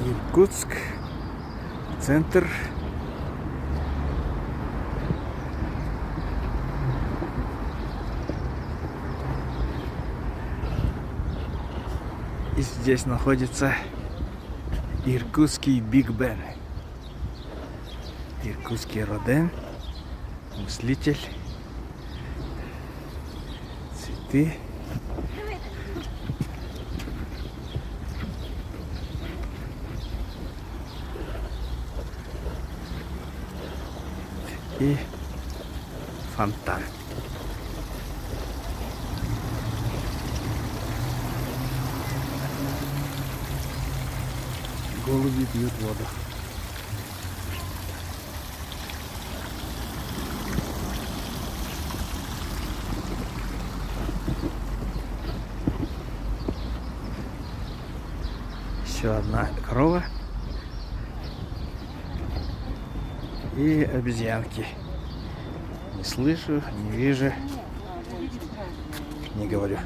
Иркутск, центр. И здесь находится Иркутский Биг Бен. Иркутский Роден, мыслитель, цветы. И фонтан. Голуби пьют воду. Еще одна корова и обезьянки. Не слышу, не вижу, не говорю.